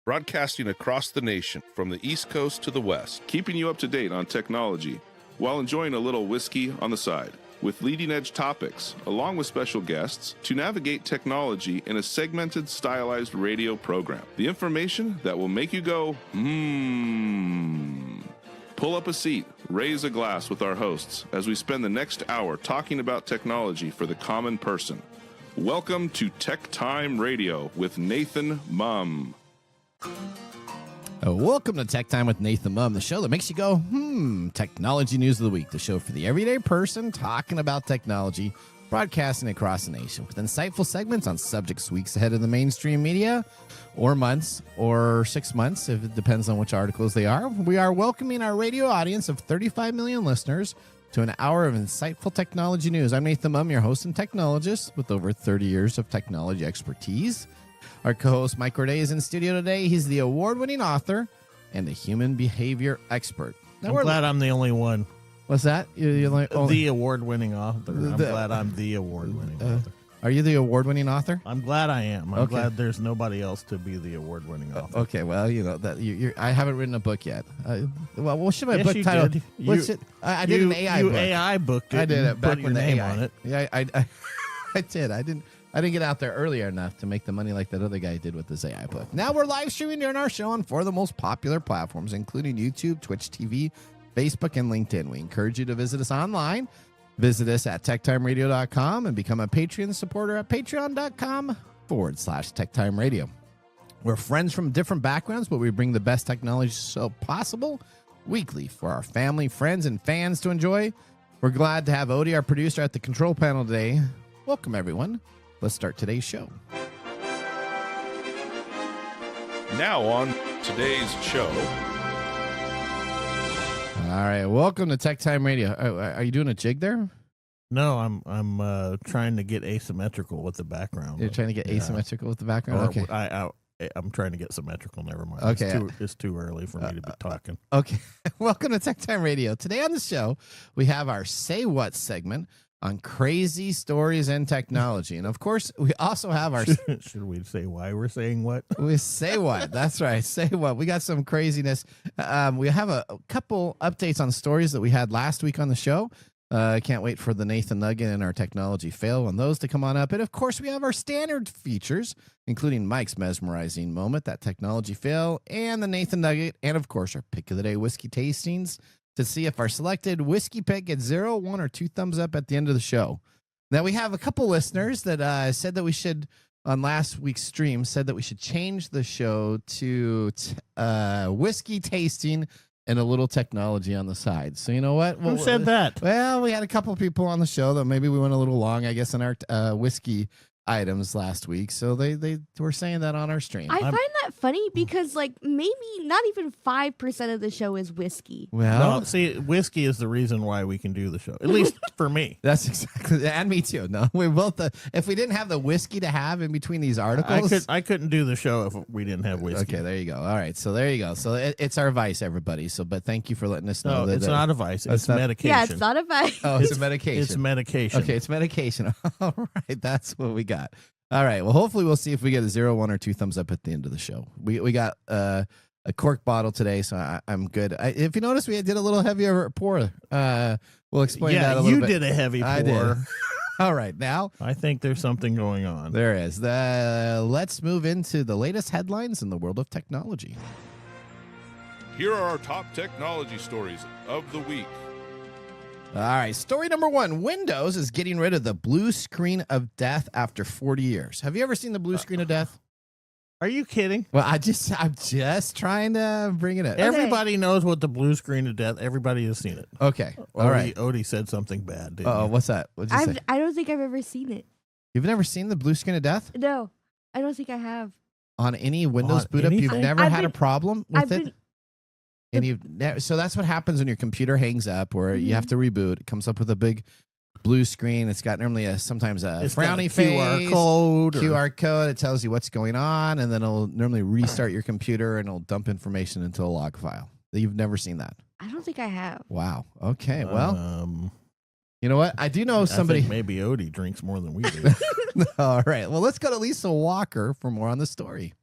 broadcasting across the nation from the East Coast to the West, keeping you up to date on technology while enjoying a little whiskey on the side, with leading-edge topics, along with special guests, to navigate technology in a segmented, stylized radio program. The information that will make you go, Pull up a seat, raise a glass with our hosts as we spend the next hour talking about technology for the common person. Welcome to TechTime Radio with Nathan Mumm. Welcome to Tech Time with Nathan Mumm, the show that makes you go, technology news of the week, the show for the everyday person talking about technology, broadcasting across the nation with insightful segments on subjects weeks ahead of the mainstream media, or months, or 6 months, if it depends on which articles they are. We are welcoming our radio audience of 35 million listeners to an hour of insightful technology news. I'm Nathan Mumm, your host and technologist with over 30 years of technology expertise. Our co-host Mike Corday is in studio today. He's the award-winning author and the human behavior expert. Now, I'm glad I'm the only one. What's that? You're like, the award-winning author. I'm glad I'm the award-winning author. Are you the award-winning author? I'm glad I am. I'm glad there's nobody else to be the award-winning author. Okay, well, you know that I haven't written a book yet. Well, what should my yes, book you title? Did. I did an AI book. AI booked it. I did it back when the name AI on it. Yeah, I did. I didn't get out there earlier enough to make the money like that other guy did with this AI book. Now we're live streaming during our show on 4 of the most popular platforms, including YouTube, Twitch TV, Facebook, and LinkedIn. We encourage you to visit us online. Visit us at techtimeradio.com and become a Patreon supporter at patreon.com/techtimeradio. We're friends from different backgrounds, but we bring the best technology so possible weekly for our family, friends, and fans to enjoy. We're glad to have Odie, our producer, at the control panel today. Welcome, everyone. Let's start today's show. Now on today's show. All right, welcome to Tech Time Radio. Are you doing a jig there? No, I'm trying to get asymmetrical with the background. You're trying to get asymmetrical with the background? Or Okay. I'm trying to get symmetrical. Never mind. Okay. It's too early for me to be talking. Okay. Welcome to Tech Time Radio. Today on the show, we have our Say What segment on crazy stories and technology. And of course, we also have our... Should we say why we're saying what? We say what? That's right. Say what? We got some craziness. We have a couple updates on stories that we had last week on the show. I can't wait for the Nathan Nugget and our technology fail and those to come on up. And of course, we have our standard features, including Mike's mesmerizing moment, that technology fail, and the Nathan Nugget, and of course, our pick of the day whiskey tastings to see if our selected whiskey pick gets 0, 1, or 2 thumbs up at the end of the show. Now, we have a couple listeners that said that we should, on last week's stream, said that we should change the show to whiskey tasting and a little technology on the side. So you know what? Who said that? Well, we had a couple people on the show that maybe we went a little long, I guess, in our whiskey items last week. So they were saying that on our stream. I find that funny because maybe not even 5% of the show is whiskey. Well, no, see, whiskey is the reason why we can do the show. At least for me. That's exactly, and me too. No, we both. If we didn't have the whiskey to have in between these articles, I couldn't do the show if we didn't have whiskey. Okay, there you go. All right, so there you go. So it's our vice, everybody. So, but thank you for letting us know. No, it's not a vice. It's medication. Yeah, it's not a vice. Oh, it's a medication. It's medication. Okay, it's medication. All right, that's what we got. All right. Well, hopefully we'll see if we get a 0, 1, or 2 thumbs up at the end of the show. We got a cork bottle today, so I'm good. If you notice, we did a little heavier pour. We'll explain that a little bit. You did a heavy pour. I did. All right. Now, I think there's something going on. There is. Let's move into the latest headlines in the world of technology. Here are our top technology stories of the week. All right, story number 1. Windows is getting rid of the blue screen of death after 40 years. Have you ever seen the blue screen of death? Are you kidding? Well, I'm just trying to bring it in. Everybody knows what the blue screen of death. Everybody has seen it. Okay, all right. Odie said something bad. Didn't Oh, he? what's that? What'd you say? I don't think I've ever seen it. You've never seen the blue screen of death No, I don't think I have. on any Windows On boot up? You've anything? never I've had a been- problem with I've it. been- And so that's what happens when your computer hangs up, or you have to reboot. It comes up with a big blue screen. It's got normally sometimes a It's got frowny a face, QR code. QR code. It tells you what's going on, and then it'll normally restart your computer and it'll dump information into a log file. You've never seen that. I don't think I have. Wow. Okay. Well, you know what? I do know somebody. I think maybe Odie drinks more than we do. All right. Well, let's go to Lisa Walker for more on the story.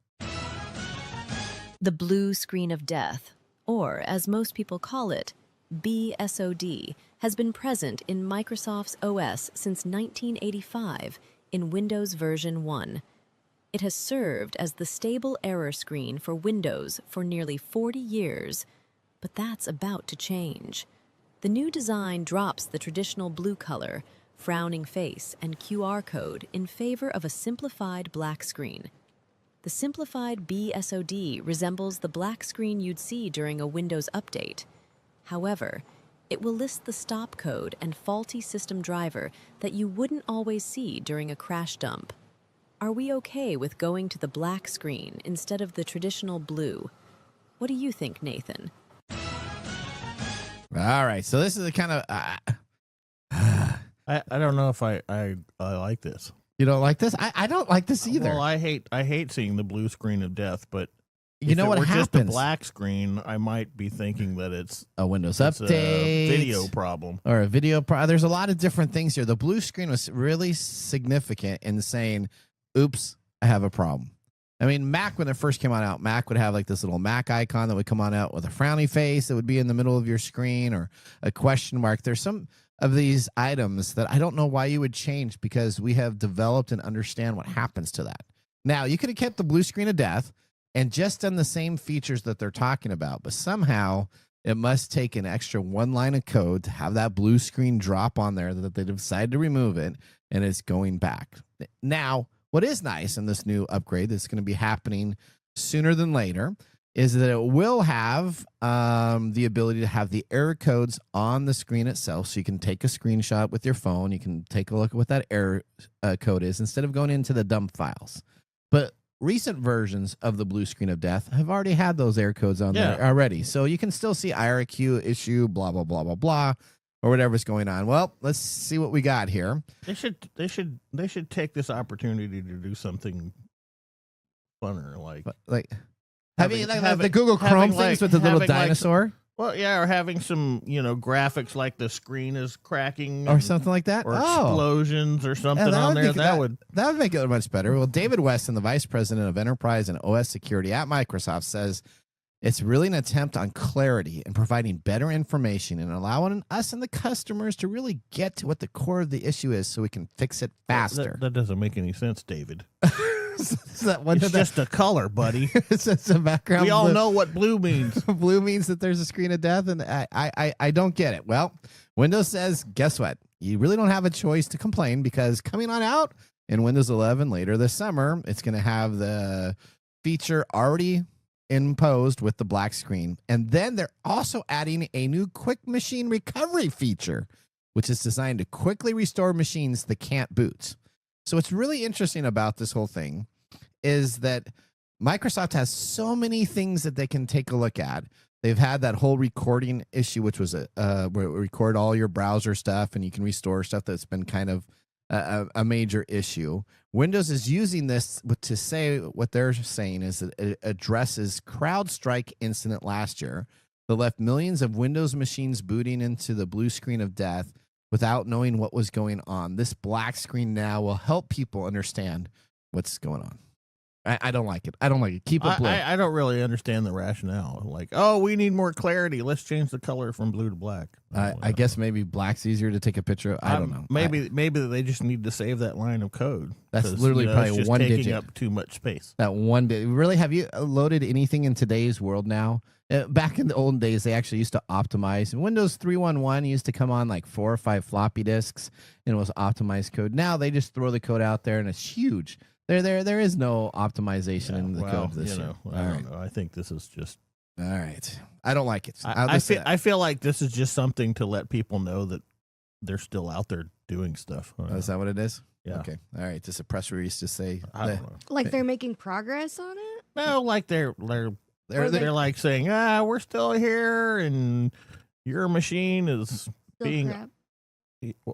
The blue screen of death, or as most people call it, BSOD, has been present in Microsoft's OS since 1985 in Windows version 1. It has served as the stable error screen for Windows for nearly 40 years, but that's about to change. The new design drops the traditional blue color, frowning face, and QR code in favor of a simplified black screen. The simplified BSOD resembles the black screen you'd see during a Windows update. However, it will list the stop code and faulty system driver that you wouldn't always see during a crash dump. Are we okay with going to the black screen instead of the traditional blue? What do you think, Nathan? All right, so this is the kind of I don't know if I like this. you don't like this. I don't like this either. Well, I hate seeing the blue screen of death, but you know what happens? Just a black screen, I might be thinking that it's a Windows it's update, a video problem, or a video. There's a lot of different things here. The blue screen was really significant in saying, "Oops, I have a problem." I mean, Mac, when it first came out, Mac would have like this little Mac icon that would come on out with a frowny face that would be in the middle of your screen, or a question mark. There's some of these items that I don't know why you would change, because we have developed and understand what happens to that. Now, you could have kept the blue screen of death and just done the same features that they're talking about, but somehow it must take an extra one line of code to have that blue screen drop on there, that they decided to remove it, and it's going back. Now, what is nice in this new upgrade that's going to be happening sooner than later is that it will have the ability to have the error codes on the screen itself, so you can take a screenshot with your phone. You can take a look at what that error code is instead of going into the dump files. But recent versions of the blue screen of death have already had those error codes on there already, so you can still see IRQ issue, blah blah blah blah blah, or whatever's going on. Well, let's see what we got here. They should take this opportunity to do something funner, like having the Google Chrome things with the little dinosaur. Well, yeah, or having some, graphics like the screen is cracking or something like that, or explosions or something on there. That would make it much better. Well, David Weston, the vice president of enterprise and OS security at Microsoft, says it's really an attempt on clarity and providing better information and allowing us and the customers to really get to what the core of the issue is, so we can fix it faster. That doesn't make any sense, David. Is that it's just a color, buddy. It's just a background. We all know what blue means. Blue means that there's a screen of death, and I don't get it. Well, Windows says, guess what? You really don't have a choice to complain, because coming on out in Windows 11 later this summer, it's going to have the feature already imposed with the black screen. And then they're also adding a new quick machine recovery feature, which is designed to quickly restore machines that can't boot. So what's really interesting about this whole thing is that Microsoft has so many things that they can take a look at. They've had that whole recording issue, which was where it record all your browser stuff and you can restore stuff that's been kind of a major issue. Windows is using this to say what they're saying is that it addresses CrowdStrike incident last year that left millions of Windows machines booting into the blue screen of death without knowing what was going on. This black screen now will help people understand what's going on. I don't like it. I don't like it. Keep it blue. I don't really understand the rationale. Like, oh, we need more clarity. Let's change the color from blue to black. I guess maybe black's easier to take a picture of. I don't know. Maybe they just need to save that line of code. That's literally probably it's just one taking digit. up too much space. That one digit. Really, have you loaded anything in today's world now? Back in the old days, they actually used to optimize. Windows 3.1.1 used to come on like 4 or 5 floppy disks, and it was optimized code. Now they just throw the code out there, and it's huge. There is no optimization in the code this year. I don't know. I think this is just all right. I don't like it. I feel like this is just something to let people know that they're still out there doing stuff. Is that what it is? Yeah. Okay. All right. Just a press release to say. I don't know. Like they're making progress on it? No, like they're like saying, we're still here, and your machine is Still being crap.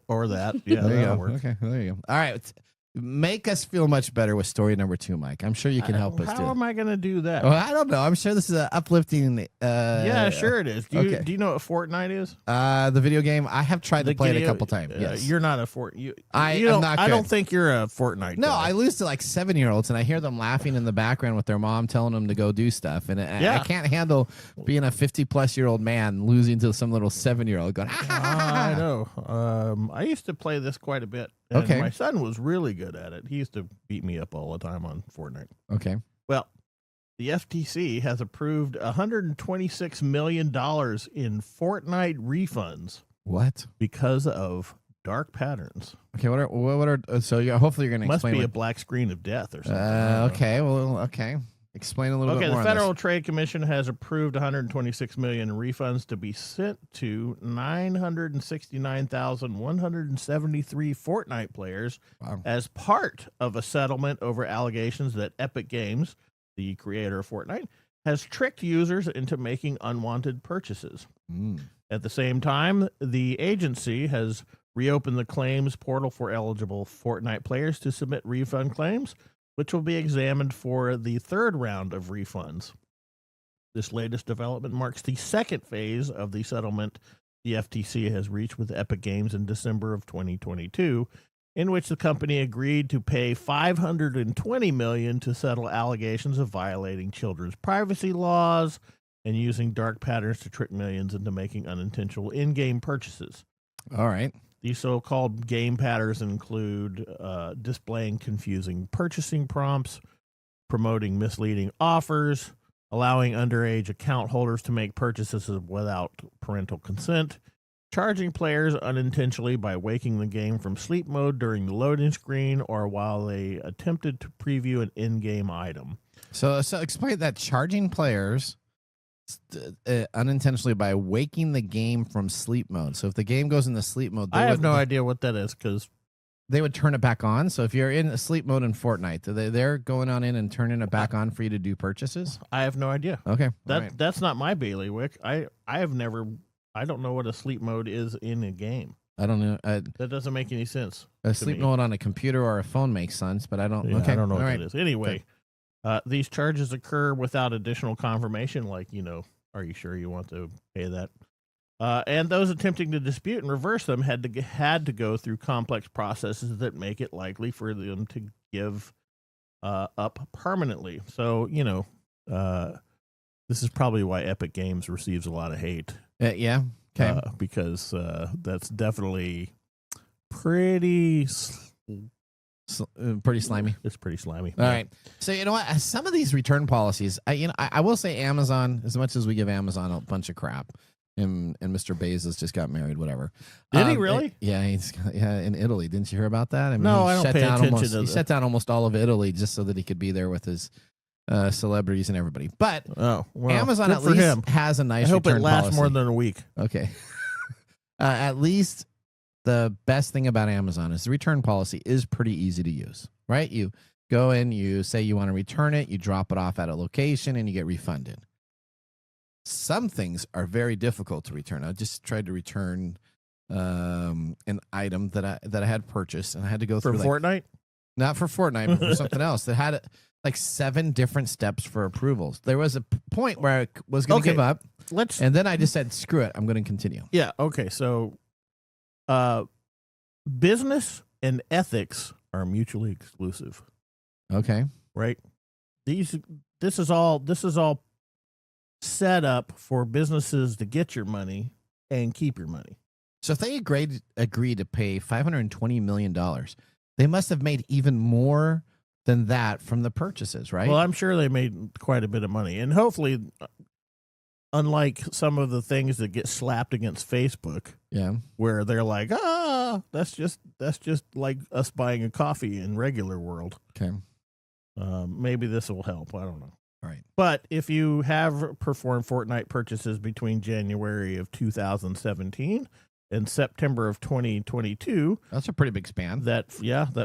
or that. Yeah, there you that'll go. work. Okay. Well, there you go. All right. make us feel much better with story number 2, Mike. I'm sure you can help us do How it. am I going to do that? Well, I don't know. I'm sure this is an uplifting. Yeah, sure it is. Do okay. you know what Fortnite is? The video game. I have tried to play it a couple times. Yes. You're not a Fortnite. I don't think you're a Fortnite No, guy. I lose to like 7-year-olds, and I hear them laughing in the background with their mom telling them to go do stuff, and I can't handle being a 50-plus-year-old man losing to some little 7-year-old going. I know. I used to play this quite a bit. And Okay. my son was really good at it. He used to beat me up all the time on Fortnite. Okay. Well, the FTC has approved $126 million in Fortnite refunds What? because of dark patterns. Okay. What are so? Hopefully you're going to Must explain. be a black screen of death or something. Okay. Well. Okay. Explain a little bit more. Okay, the Federal on Trade Commission has approved $126 million in refunds to be sent to 969,173 Fortnite players Wow. as part of a settlement over allegations that Epic Games, the creator of Fortnite, has tricked users into making unwanted purchases. this. At the same time, the agency has reopened the claims portal for eligible Fortnite players to submit refund claims, which will be examined for the third round of refunds. This latest development marks the second phase of the settlement the FTC has reached with Epic Games in December of 2022, in which the company agreed to pay $520 million to settle allegations of violating children's privacy laws and using dark patterns to trick millions into making unintentional in-game purchases. All right. These so-called game patterns include displaying confusing purchasing prompts, promoting misleading offers, allowing underage account holders to make purchases without parental consent, charging players unintentionally by waking the game from sleep mode during the loading screen or while they attempted to preview an in-game item. So explain that charging players unintentionally by waking the game from sleep mode. So if the game goes into sleep mode, I have no idea what that is because they would turn it back on. So if you're in sleep mode in Fortnite, they're going on in and turning it back on for you to do purchases. I have no idea. Okay, That's not my bailiwick. I don't know what a sleep mode is in a game. I don't know. That doesn't make any sense. A sleep mode on a computer or a phone makes sense, but I don't. Yeah, okay, I don't know all what right. that is. Anyway, these charges occur without additional confirmation, like, are you sure you want to pay that? And those attempting to dispute and reverse them had to go through complex processes that make it likely for them to give up permanently. So, this is probably why Epic Games receives a lot of hate. Yeah. Okay. Because that's definitely pretty pretty slimy. It's pretty slimy. All right. So you know what? Some of these return policies, I will say Amazon, as much as we give Amazon a bunch of crap, and Mr. Bezos just got married, whatever. Did he really? Yeah, in Italy. Didn't you hear about that? I mean, No, he I don't shut pay down attention almost, to He that. shut down almost all of Italy just so that he could be there with his celebrities and everybody. But Amazon good at for least him. has a nice I hope it return lasts policy. more than a week. Okay. At least the best thing about Amazon is the return policy is pretty easy to use, right? You go in, you say you want to return it, you drop it off at a location, and you get refunded. Some things are very difficult to return. I just tried to return an item that I had purchased, and I had to go For through Fortnite? not for Fortnite, but for something else that had like 7 different steps for approvals. There was a point where I was going to give up, and then I just said, "Screw it, I'm going to continue." Yeah. Okay. So, business and ethics are mutually exclusive, Okay. right? This is all set up for businesses to get your money and keep your money. So if they agreed to pay $520 million, they must have made even more than that from the purchases, right? Well, I'm sure they made quite a bit of money, and hopefully, unlike some of the things that get slapped against Facebook, yeah. where they're like, that's just like us buying a coffee in regular world. Okay. Maybe this will help. I don't know. All right. But if you have performed Fortnite purchases between January of 2017 and September of 2022, That's a pretty big span. that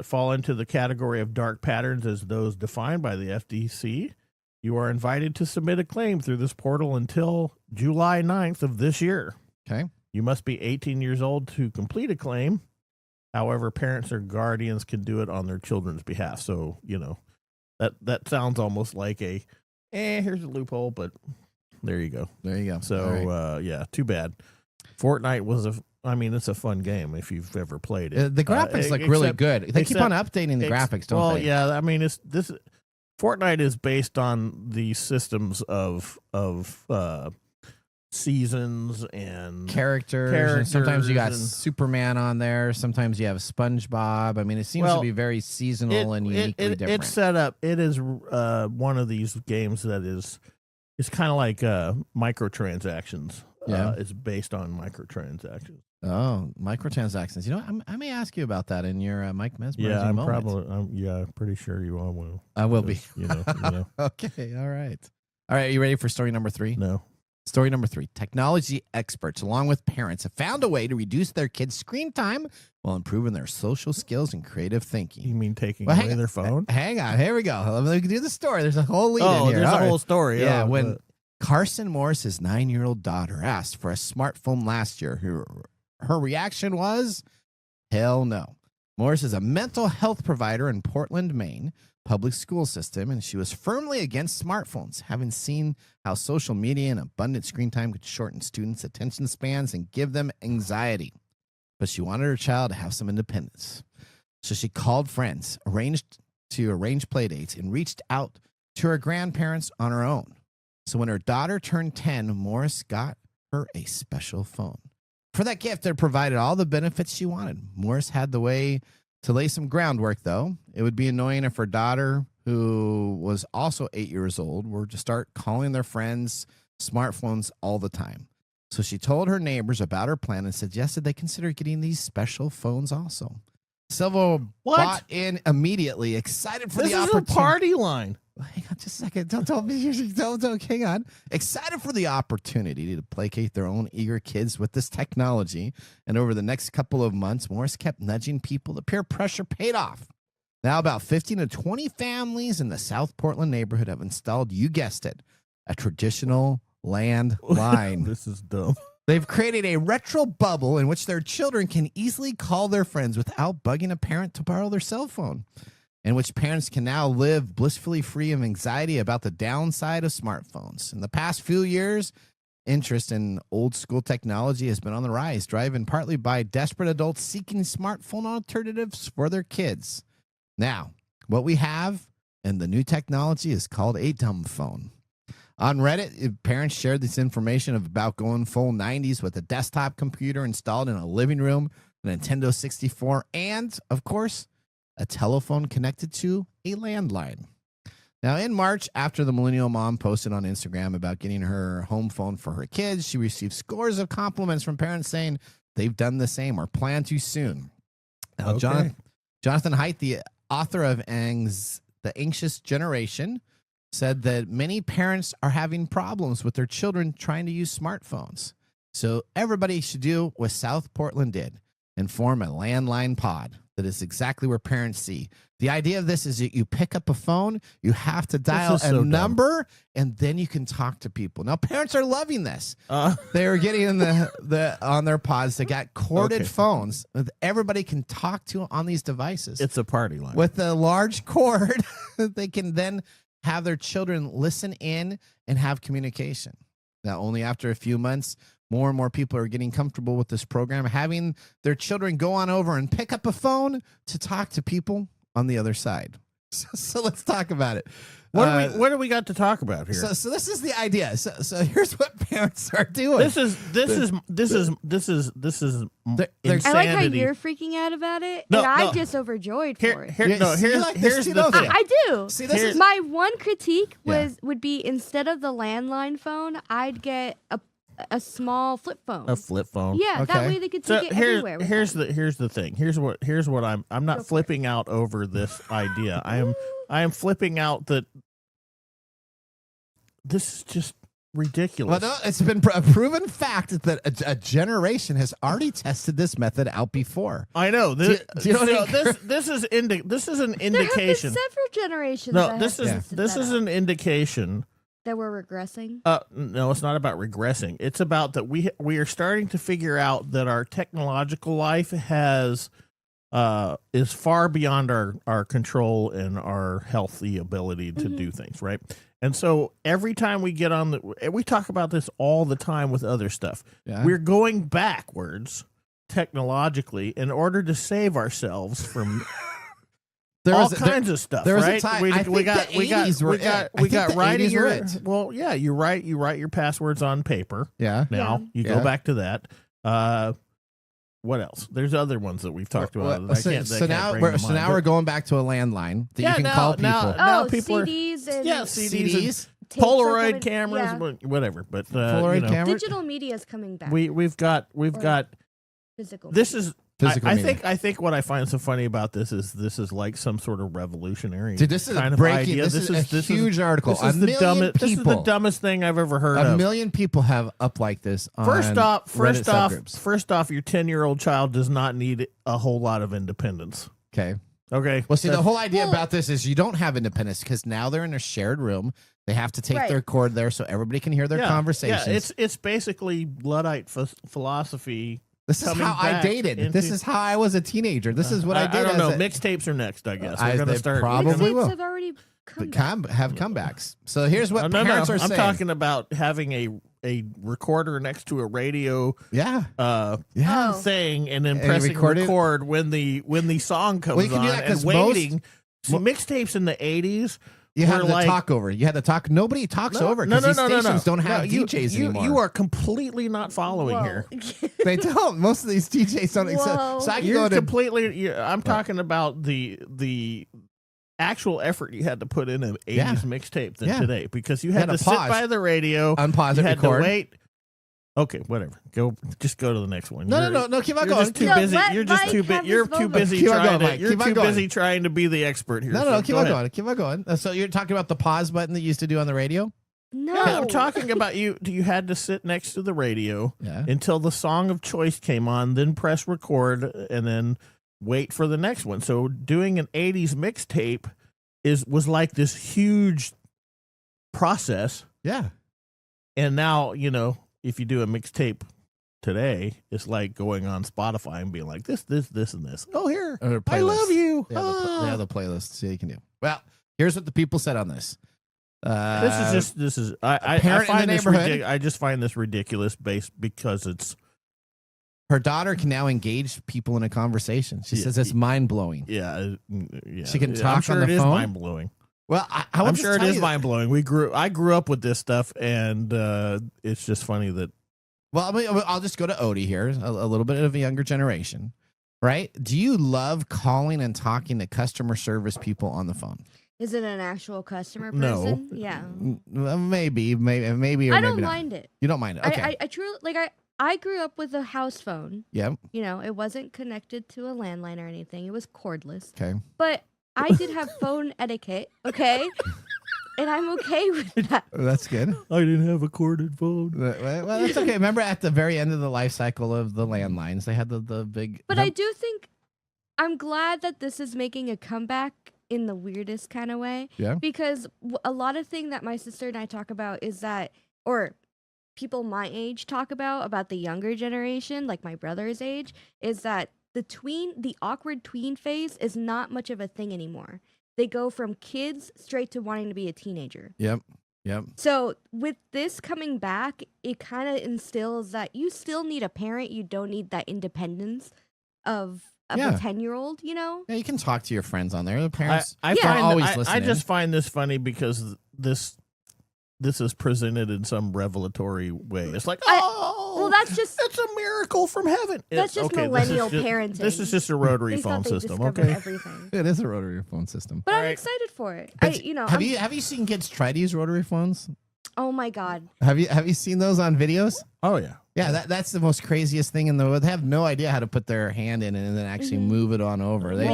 fall into the category of dark patterns as those defined by the FTC, you are invited to submit a claim through this portal until July 9th of this year. Okay. You must be 18 years old to complete a claim, However, parents or guardians can do it on their children's behalf. So, that sounds almost like here's a loophole, but there you go. There you go. So, right. too bad. Fortnite it's a fun game if you've ever played it. The graphics look really good. They keep on updating the graphics, don't they? Well, yeah. I mean, Fortnite is based on the systems of seasons and characters. And sometimes you got and, Superman on there. Sometimes you have SpongeBob. I mean, it seems to be very seasonal and uniquely different. It's set up. It is one of these games that is kind of like microtransactions. Yeah, it's based on microtransactions. Oh, microtransactions. I may ask you about that in your Mike Mesmerizing moment. I'm pretty sure you all will. I will be. Okay, all right. All right, are you ready for story number 3? No. Story number 3. Technology experts, along with parents, have found a way to reduce their kids' screen time while improving their social skills and creative thinking. You mean taking away their phone? Hang on. Here we go. Let me do the story. There's a whole lead in here. There's a whole story. Yeah, when Carson Morris's 9-year-old daughter asked for a smartphone last year, her reaction was, hell no. Morris is a mental health provider in Portland, Maine, public school system, and she was firmly against smartphones, having seen how social media and abundant screen time could shorten students' attention spans and give them anxiety. But she wanted her child to have some independence. So she called friends, arranged play dates, and reached out to her grandparents on her own. So when her daughter turned 10, Morris got her a special phone. For that gift, it provided all the benefits she wanted. Morris had the way to lay some groundwork, though. It would be annoying if her daughter, who was also 8 years old, were to start calling their friends smartphones all the time. So she told her neighbors about her plan and suggested they consider getting these special phones also. Silva bought in immediately, excited for the opportunity. This is a party line. Hang on just a second. Don't hang on. Excited for the opportunity to placate their own eager kids with this technology. And over the next couple of months, Morris kept nudging people. The peer pressure paid off. Now about 15 to 20 families in the South Portland neighborhood have installed, you guessed it, a traditional landline. This is dumb. They've created a retro bubble in which their children can easily call their friends without bugging a parent to borrow their cell phone, in which parents can now live blissfully free of anxiety about the downside of smartphones. In the past few years, interest in old school technology has been on the rise, driven partly by desperate adults seeking smartphone alternatives for their kids. Now, what we have in the new technology is called a dumb phone. On Reddit, parents shared this information about going full 90s with a desktop computer installed in a living room, a Nintendo 64, and, of course, a telephone connected to a landline. Now, in March, after the millennial mom posted on Instagram about getting her home phone for her kids, she received scores of compliments from parents saying they've done the same or plan to soon. Now, Okay. Jonathan Haidt, the author of The Anxious Generation, said that many parents are having problems with their children trying to use smartphones. So everybody should do what South Portland did and form a landline pod. That is exactly where parents see. The idea of this is that you pick up a phone, you have to dial a number, and then you can talk to people. Now, parents are loving this. They're getting in the on their pods. They got corded phones that everybody can talk to on these devices. It's a party line. With a large cord, they can then have their children listen in and have communication. Now, only after a few months, more and more people are getting comfortable with this program, having their children go on over and pick up a phone to talk to people on the other side. So let's talk about it. What do we got to talk about here? So this is the idea. So here's what parents are doing. This is insanity. I like how you're freaking out about it, and I'm just overjoyed for it. Here's the thing. I do. See, this is my one critique would be instead of the landline phone, I'd get a small flip phone. A flip phone. Yeah, that way they could take it everywhere. Here's the thing. Here's what I'm not flipping out over this idea. I am flipping out that this is just ridiculous. Well, no, it's been a proven fact that a generation has already tested this method out before. I know. Do you know what this is an indication. There have been several generations. No, this is an indication that we're regressing. No, it's not about regressing. It's about that we are starting to figure out that our technological life has is far beyond our control and our healthy ability to do things, right? And so every time we get on we talk about this all the time with other stuff. Yeah. We're going backwards technologically in order to save ourselves from all kinds of stuff. There was right? a time. We got writing your. it. Well, yeah, you write your passwords on paper. Yeah. Now you go back to that. What else? There's other ones that we've talked about. So now we're going back to a landline that you can call people. Now people CDs and CDs. tapes are Polaroid coming- cameras, whatever. But Polaroid camera. Digital media is coming back. we've got Physical. this is. Physical I media. think what I find so funny about this is like some sort of revolutionary. Dude, this is kind of breaking. idea. This is a huge article. This is this is the dumbest thing I've ever heard of. A million people have up like this. On First off, Reddit subgroups. your 10-year-old child does not need a whole lot of independence. Okay. Okay. Well, see, the whole idea about this is you don't have independence because now they're in a shared room. They have to take their cord there so everybody can hear their conversations. Yeah, it's basically Luddite philosophy. This is how I dated. This is how I was a teenager. This is what I did. I don't know. Mixtapes are next, I guess. We're going to start. Probably will. have already come back. Have comebacks. So here's what parents are saying. I'm talking about having a recorder next to a radio thing and then pressing record when the song comes on and waiting. Mixtapes in the 80s. You had to talk over. You had to talk. Nobody talks over because these stations don't have DJs anymore. You are completely not following here. They don't. Most of these DJs don't exist. So I can go to completely. I'm talking about the actual effort you had to put in an 80s mixtape than today because you had to sit by the radio, unpause it, had record. To wait. Okay, whatever. Just go to the next one. No. Keep on You're going. just too busy. You're just too busy. You're too busy trying. You're too busy trying to be the expert here. No. Keep on going. Keep on going. So you're talking about the pause button that you used to do on the radio? No, yeah, I'm talking about you. You had to sit next to the radio until the song of choice came on, then press record, and then wait for the next one. So doing an 80s mixtape was like this huge process. Yeah. And now, if you do a mixtape today, it's like going on Spotify and being like this, and this. Oh, here, I love you. They have the playlist, so you can do. Well, here's what the people said on this. I just find this ridiculous because it's her daughter can now engage people in a conversation. She says it's mind blowing. Yeah. She can talk I'm sure on the it phone. Is mind blowing. Well, I'm sure it is mind blowing. I grew up with this stuff, and it's just funny that. Well, I'll just go to Odie here, a little bit of a younger generation, right? Do you love calling and talking to customer service people on the phone? Is it an actual customer person? No. Yeah. Maybe, or maybe I don't not. mind it. You don't mind it. Okay. I truly I grew up with a house phone. Yeah. It wasn't connected to a landline or anything. It was cordless. Okay. But I did have phone etiquette, okay? And I'm okay with that. That's good. I didn't have a corded phone. Well, that's okay. Remember at the very end of the life cycle of the landlines, they had the big... But I do think I'm glad that this is making a comeback in the weirdest kind of way. Yeah. Because a lot of thing that my sister and I talk about is that, or people my age talk about the younger generation, like my brother's age, is that the awkward tween phase is not much of a thing anymore. They go from kids straight to wanting to be a teenager. Yep. So with this coming back, it kind of instills that you still need a parent. You don't need that independence of a 10-year-old, Yeah, you can talk to your friends on there. The parents I just find this funny because this is presented in some revelatory way. It's like, well, that's just... It's a miracle from heaven. That's just millennial parenting. This is just a rotary phone system, okay? Everything. It is a rotary phone system. But I'm excited for it. Have you seen kids try to use rotary phones? Oh my God. Have you seen those on videos? Oh yeah. Yeah, that's the most craziest thing in the world. They have no idea how to put their hand in it and then actually move it on over. They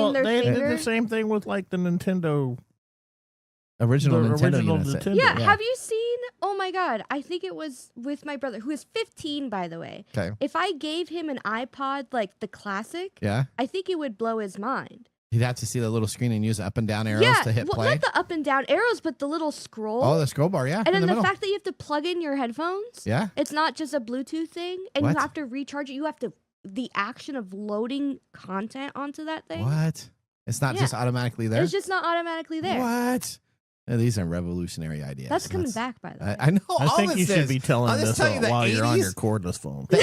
did the same thing with like the Nintendo original Nintendo. Yeah, have you seen? Oh my God, I think it was with my brother, who is 15, by the way. Okay. If I gave him an iPod like the classic, I think it would blow his mind. He'd have to see the little screen and use up and down arrows to hit play. Not the up and down arrows, but the little scroll. Oh, the scroll bar, yeah. And then the fact that you have to plug in your headphones. Yeah. It's not just a Bluetooth thing, and you have to recharge it. You have to the action of loading content onto that thing. What? It's not Yeah. just automatically there? It's just not automatically there. What? These are revolutionary ideas. That's coming back, by the way. I know. I all think this you should is. be telling I'll just this tell you the while you're on 80s your cordless phone. The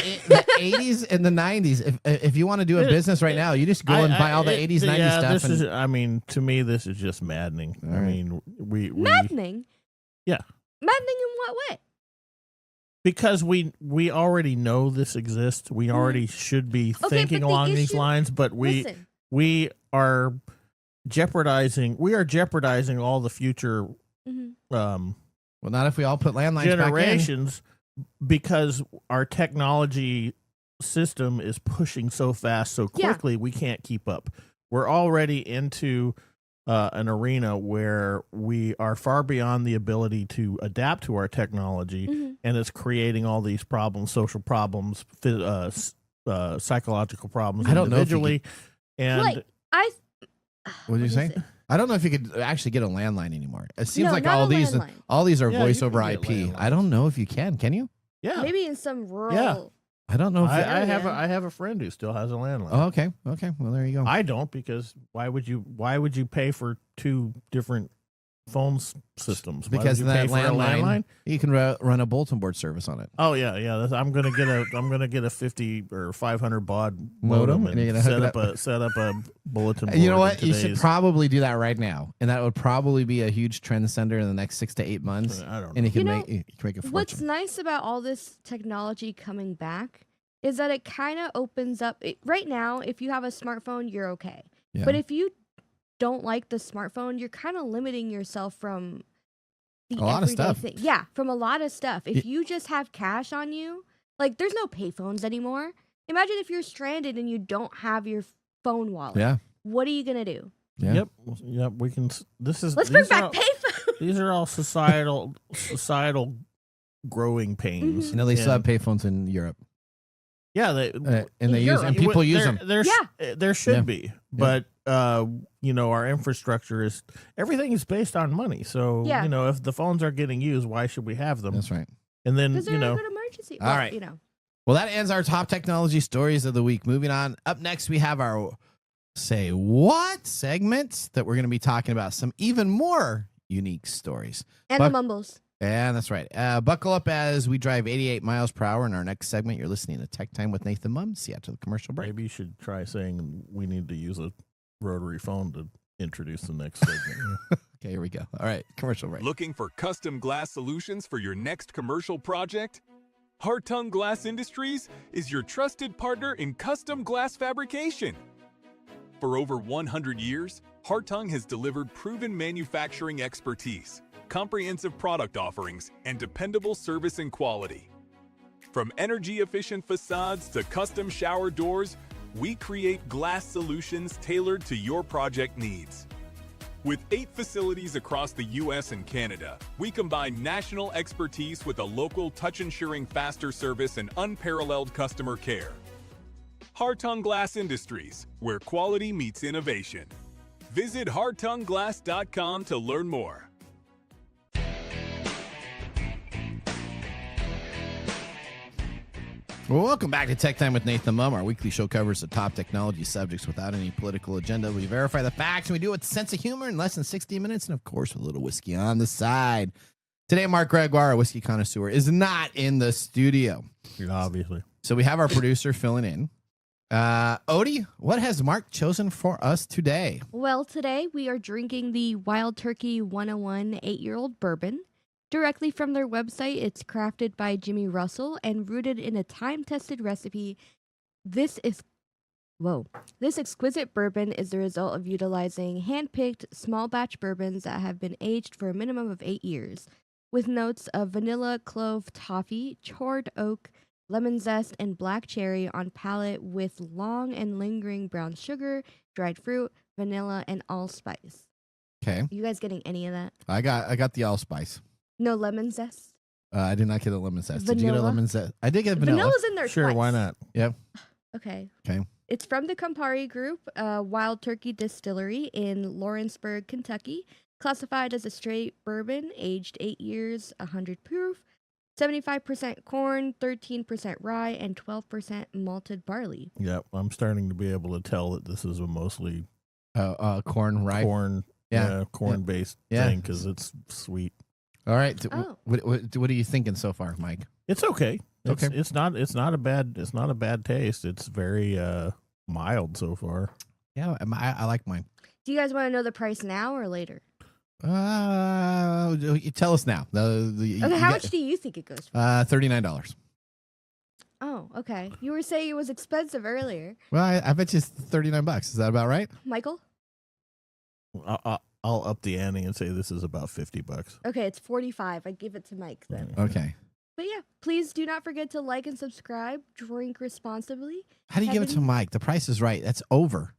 80s and the 90s. If you want to do a business right now, you just go and buy all the 80s, 90s stuff. This is, I mean, to me, this is just maddening. All I right. mean, we Maddening? Yeah. Maddening in what way? because we already know this exists. We already should be thinking but the along these issue- lines, but Listen. we are jeopardizing all the future Mhm. Well, not if we all put landlines back in. generations because our technology system is pushing so fast, so Yeah. quickly, we can't keep up. We're already into an arena where we are far beyond the ability to adapt to our technology, Mhm. and it's creating all these problems, social problems, psychological problems I don't know if you individually. And Like What did you is say? it? I don't know if you could actually get a landline anymore. It seems No, like not all a these landline. are Yeah, voice you over can get IP. landlines. I don't know if you can. Can you? yeah, Maybe in some rural. Yeah. I don't know if I have Yeah. I have a friend who still has a landline. Oh, okay. Okay. Well, there you go. I don't, because why would you pay for two different phone systems? Why would Because you that pay for a landline, you can run a bulletin board service on it. Oh yeah. I'm gonna get a 50 or 500 baud Modem, modem and you're and gonna hook it set up a bulletin board. You know what? in You should today's- probably do that right now, and that would probably be a huge trend center in the next 6 to 8 months. I don't And know. you can You know, make a fortune. What's nice about all this technology coming back is that it kind of opens up. Right now, if you have a smartphone, you're okay. Yeah. But if you don't like the smartphone, you're kind of limiting yourself from the A lot of everyday stuff. thing. Yeah, from a lot of stuff. If Y- you just have cash on you, like there's no payphones anymore. Imagine if you're stranded and you don't have your phone wallet. Yeah. What are you gonna do? Yeah. Yep. We can. This is. Let's bring these are back all- payphones. These are all societal growing pains. Mhm. You know, they still have And- payphones in Europe, Yeah, they and they use Europe. and people use them. There should Yeah. be, but our infrastructure is everything is based on money. So Yeah. if the phones are getting used, why should we have them? That's right. And then Because they're a good emergency. All Well, right. Well, that ends our top technology stories of the week. Moving on. Up next, we have our Say What segment that we're going to be talking about some even more unique stories. And But- the mumbles. Yeah, that's right. Buckle up as we drive 88 miles per hour in our next segment. You're listening to Tech Time with Nathan Mumm. See you after the commercial break. maybe you should try saying we need to use a rotary phone to introduce the next segment. Okay, here we go. All right, commercial break. Looking for custom glass solutions for your next commercial project? Hartung Glass Industries is your trusted partner in custom glass fabrication. For over 100 years, Hartung has delivered proven manufacturing expertise, comprehensive product offerings, and dependable service and quality. From energy-efficient facades to custom shower doors, we create glass solutions tailored to your project needs. With 8 facilities across the U.S. and Canada, we combine national expertise with a local touch-ensuring faster service and unparalleled customer care. Hartung Glass Industries, where quality meets innovation. Visit hartungglass.com to learn more. Well, welcome back to Tech Time with Nathan Mumm. Our weekly show covers the top technology subjects without any political agenda. We verify the facts, and we do it with a sense of humor in less than 60 minutes, and of course, with a little whiskey on the side. Today, Mark Gregoire, a whiskey connoisseur, is not in the studio. Obviously. So we have our producer filling in. Odie, what has Mark chosen for us today? Well, today we are drinking the Wild Turkey 101 8-year-old bourbon. Directly from their website, it's crafted by Jimmy Russell and rooted in a time-tested recipe. This exquisite bourbon is the result of utilizing hand-picked small batch bourbons that have been aged for a minimum of 8 years, with notes of vanilla, clove, toffee, charred oak, lemon zest, and black cherry on palate with long and lingering brown sugar, dried fruit, vanilla, and allspice. Okay, You guys getting any of that? I got the allspice. No lemon zest? I did not get a lemon zest. Did you get a Vanilla? lemon zest? I did get vanilla. Vanilla's in there Sure, twice. why not? Yep. Okay. Okay. It's from the Campari Group, Wild Turkey Distillery in Lawrenceburg, Kentucky. Classified as a straight bourbon, aged 8 years, 100 proof. 75% corn, 13% rye, and 12% malted barley. Yeah, I'm starting to be able to tell that this is a mostly corn, rye. corn-based thing because it's sweet. All right. Oh. What are you thinking so far, Mike? It's okay. Okay. It's not a bad taste. It's very mild so far. Yeah, I like mine. Do you guys want to know the price now or later? You tell us now. How much do you think it goes for? $39. Oh, okay. You were saying it was expensive earlier. Well, I bet you it's $39. Is that about right? Michael? I'll up the ante and say this is about $50. Okay, it's 45. I give it to Mike then. Okay. But yeah, please do not forget to like and subscribe. Drink responsibly. How do you give it to Mike? The price is right. That's over.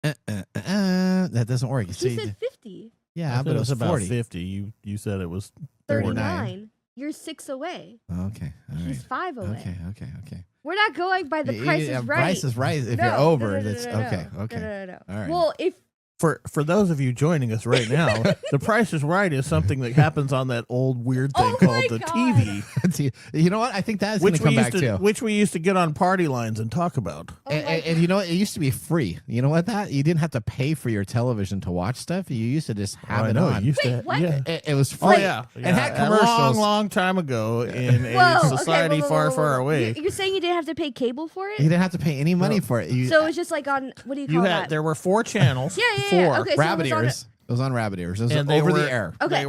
That doesn't work. He said 50. Yeah, but it was about 40. 50. You said it was 39. You're 6 away. Okay. All right. He's 5 away. Okay. We're not going by the price is right. Price is right. If No, you're over, no, that's okay. Okay. No. All right. Well, if For those of you joining us right now, The Price is Right is something that happens on that old weird thing called the TV. You know what? I think that is going to come back too. Which we used to get on party lines and talk about. And you know what? It used to be free. You know what? You didn't have to pay for your television to watch stuff. You used to just have it on. what? Yeah. It was free. Oh, yeah. It had commercials. A long time ago in a society far away. You're saying you didn't have to pay cable for it? You didn't have to pay any money for it. So it was just like on, what do you call that? There were 4 channels. Yeah. Okay, so Rabbit ears. It was on Rabbit ears. It was over the air. Okay.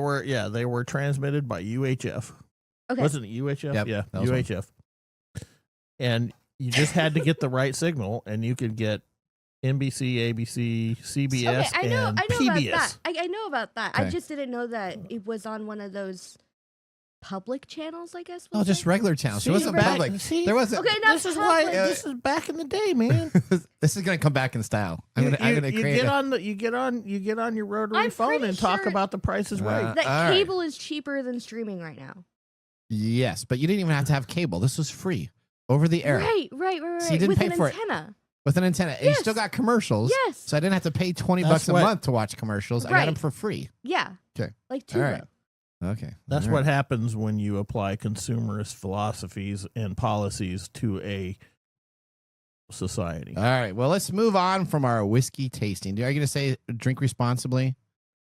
They were transmitted by UHF. Okay. Wasn't it UHF? Yep, Yeah, that was UHF. And you just had to get the right signal, and you could get NBC, ABC, CBS, I know and about PBS. that. I know about that. Okay. I just didn't know that it was on one of those public channels, I guess. Oh, just regular channels. It wasn't public. There wasn't. Okay, not This is public. why. This is back in the day, man. This is going to come back in style. I'm going to create. You get on your rotary I'm phone pretty and talk sure about The Price is Right. That all right. cable is cheaper than streaming right now. Yes, but you didn't even have to have cable. This was free over the air. Right. So you didn't With pay an for it. antenna. With an antenna. And you still got commercials. Yes. So I didn't have to pay $20 That's a what- month to watch commercials. I got Right. them for free. Yeah. Okay. Like All Tuba. right. Okay. That's All what right. happens when you apply consumerist philosophies and policies to a society. All right. Well, let's move on from our whiskey tasting. Are you going to say drink responsibly?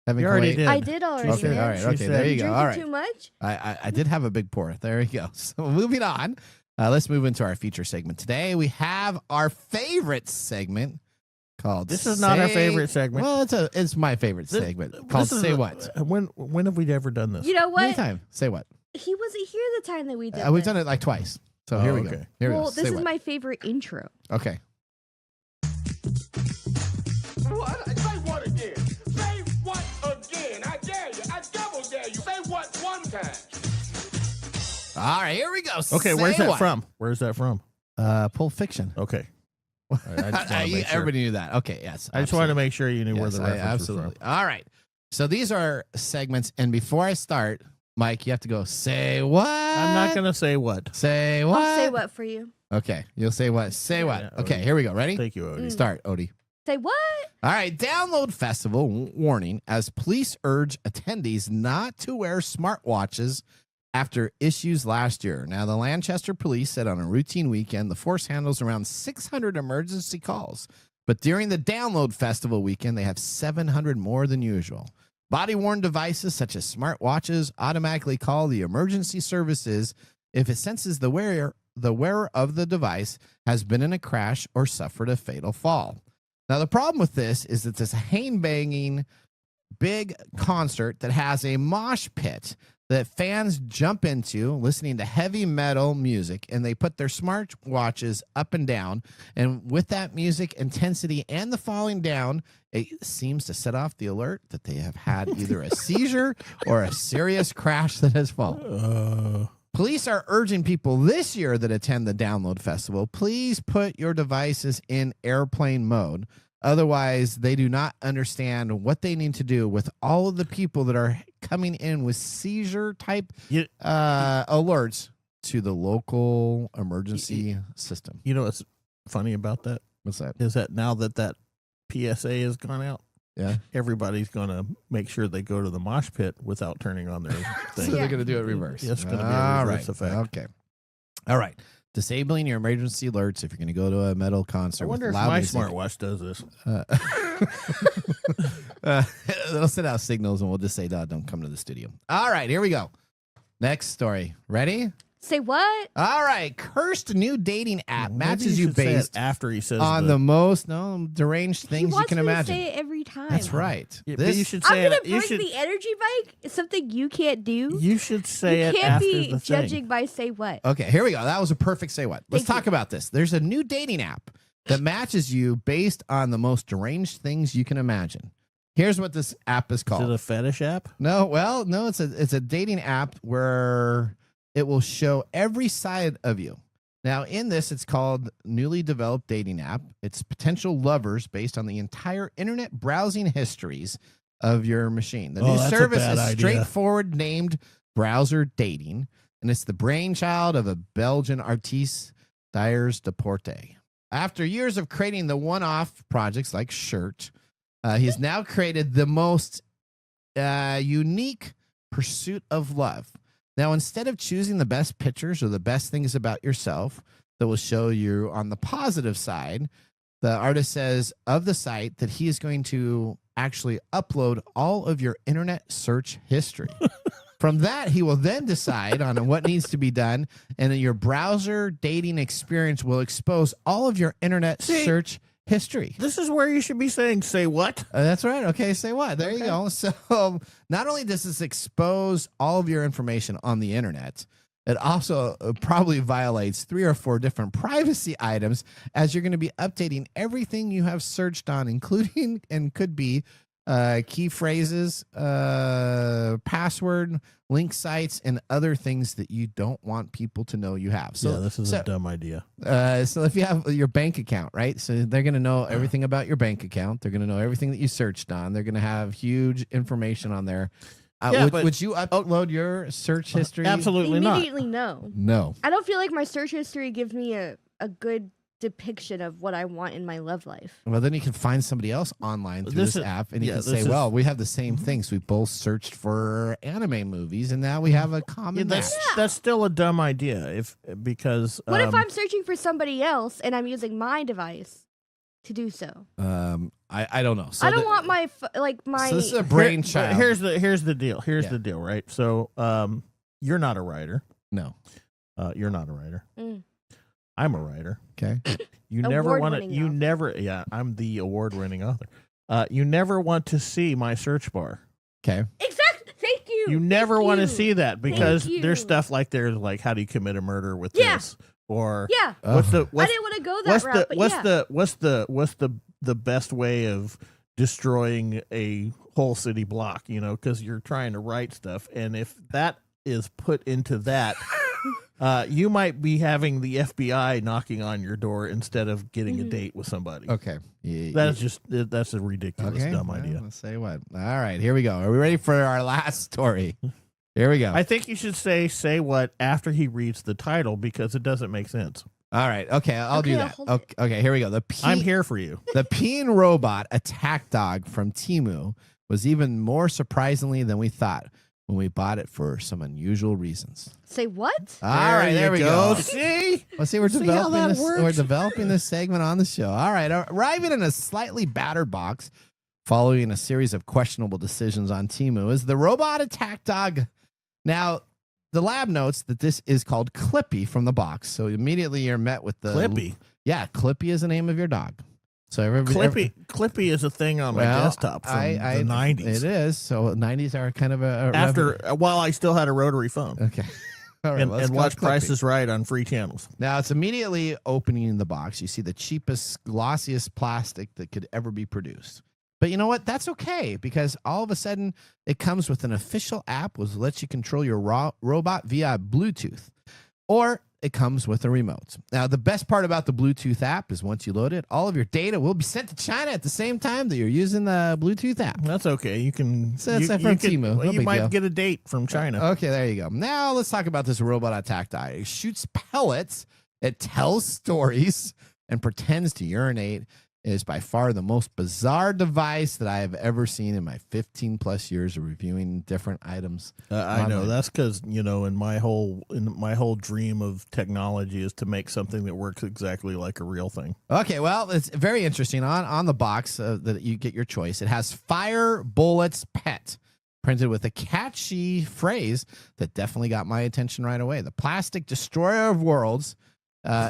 You already did. I did already. Okay. man. All right. She Okay. said- There you go. Drinking All right. too much? I did have a big pour. There you go. So moving on. Let's move into our feature segment. Today we have our favorite segment called. This is not our favorite segment. Well, it's my favorite segment called This is Say What. When have we ever done this? You know what? Anytime. Say What. He wasn't here the time that we did We've this. done it like twice. So Oh, here we go. okay. Here we go. Well, this Say is what. my favorite intro. Okay. What? Say what again? Say what again? I dare you. I double dare you. Say what one time. All right. Here we go. Okay, Say where's that what. from? Where's that from? Pulp Fiction. Okay. I just wanna make sure. Everybody knew that. Okay. Yes. I just wanted to make sure you knew where the reference absolutely. was from. All right. So these are segments, and before I start, Mike, you have to go. Say what? I'm not gonna say what. Say what? I'll say what for you. Okay. You'll say what? Say what? Yeah, Okay. Odie. Here we go. Ready? Thank you, Odie. Start, Odie. Say what? All right. Download Festival warning as police urge attendees not to wear smartwatches after issues last year. Now, the Lancaster police said on a routine weekend, the force handles around 600 emergency calls. But during the Download Festival weekend, they have 700 more than usual. Body-worn devices such as smartwatches automatically call the emergency services if it senses the wearer of the device has been in a crash or suffered a fatal fall. Now, the problem with this is that this hang-banging big concert that has a mosh pit that fans jump into listening to heavy metal music, and they put their smartwatches up and down. And with that music intensity and the falling down, it seems to set off the alert that they have had either a seizure or a serious crash that has fallen. Police are urging people this year that attend the Download Festival, please put your devices in airplane mode. Otherwise, they do not understand what they need to do with all of the people that are coming in with seizure type alerts to the local emergency system. You know what's funny about that? What's that? Is that now that PSA has gone out, everybody's going to make sure they go to the mosh pit without turning on their So thing. they're going to do it reverse. It's going to be a reverse effect. Okay. All right. Disabling your emergency alerts if you're going to go to a metal concert. I wonder with if loud my music. smartwatch does this. It'll send out signals and we'll just say, no, don't come to the studio. All right, here we go. Next story. Ready? Say what? All right. Cursed new dating app Maybe matches you you should say it based after he says on the most deranged He things you wants can me to imagine. say it every time. That's right. Yeah, but you should say I'm gonna it. You bring should. the energy bike. It's something you can't do. You should say You it can't after be the judging thing. by say what. Okay, here we go. That was a perfect say what. Let's Thank talk you. about this. There's a new dating app that matches you based on the most deranged things you can imagine. Here's what this app is Is called. it a fetish app? No, it's a dating app where it will show every side of you. Now, in this, it's called newly developed dating app. It's potential lovers based on the entire internet browsing histories of your machine. The new that's a service bad is idea. straightforward named Browser Dating, and it's the brainchild of a Belgian artiste, Dyers Deporte. After years of creating the one-off projects like Shirt, he's now created the most unique pursuit of love. Now, instead of choosing the best pictures or the best things about yourself that will show you on the positive side, the artist says of the site that he is going to actually upload all of your internet search history. From that, he will then decide on what needs to be done, and then your browser dating experience will expose all of your internet search history. This is where you should be saying, say what? That's right. Okay, say what? There you go. So not only does this expose all of your information on the internet, it also probably violates 3 or 4 different privacy items, as you're going to be updating everything you have searched on, including and could be key phrases, password, link sites, and other things that you don't want people to know you have. So This is a dumb idea. So if you have your bank account, right? So they're going to know everything about your bank account. They're going to know everything that you searched on. They're going to have huge information on there. Would you upload your search history? Absolutely not. Immediately no. No. I don't feel like my search history gives me a good depiction of what I want in my love life. Well, then you can find somebody else online through this app, and you can say, "Well, we have the same things. We both searched for anime movies, and now we have a common match." That's still a dumb idea. Because What if I'm searching for somebody else and I'm using my device to do so? I don't know. So I don't want my my. So this is a brainchild. Here's the deal. Here's Yeah. the deal, right? So you're not a writer. No. You're not a writer. Mm. I'm a writer. Okay. You never want to. Award-winning You author. never. Yeah, I'm the award-winning author. You never want to see my search bar. Okay. Exactly. Thank you. You never Thank want to you. see that because Thank you. there's stuff like there's like how do you commit a murder with Yeah. this or Yeah. what's the I what's, didn't want to go that route, but yeah. what's the best way of destroying a whole city block? You know, because you're trying to write stuff, and if that is put into that. You might be having the FBI knocking on your door instead of getting a date with somebody. Okay. That's a ridiculous, dumb idea. Let's say what. All right, here we go. Are we ready for our last story? Here we go. I think you should say what after he reads the title because it doesn't make sense. All right. Okay, I'll do Okay, that. hold it. Okay, here we go. I'm here for you. The peeing robot attack dog from Temu was even more surprisingly than we thought when we bought it for some unusual reasons. Say what? All right, there we go. See? Let's see, we're See how developing that this. works? We're developing this segment on the show. All right, arriving in a slightly battered box, following a series of questionable decisions on Temu, is the robot attack dog. Now, the lab notes that this is called Clippy from the box. So immediately you're met with the Clippy. Yeah, Clippy is the name of your dog. So Clippy is a thing on my desktop from the 90s. It is. So 90s are kind of While I still had a rotary phone. Okay. All right, let's and go watch Clippy. Price is Right on free channels. Now it's immediately opening the box. You see the cheapest, glossiest plastic that could ever be produced. But you know what? That's okay because all of a sudden it comes with an official app which lets you control your robot via Bluetooth, or it comes with a remote. Now, the best part about the Bluetooth app is once you load it, all of your data will be sent to China at the same time that you're using the Bluetooth app. That's okay. You can. So that's you, from you can- Temu. No you big might deal. get a date from China. Okay, there you go. Now let's talk about this robot attack dog. It shoots pellets, it tells stories, and pretends to urinate It is by far the most bizarre device that I have ever seen in my 15 plus years of reviewing different items. I know that's because in my whole dream of technology is to make something that works exactly like a real thing. Okay, well, it's very interesting. On the box that you get your choice, it has Fire Bullets Pet printed with a catchy phrase that definitely got my attention right away. The plastic destroyer of worlds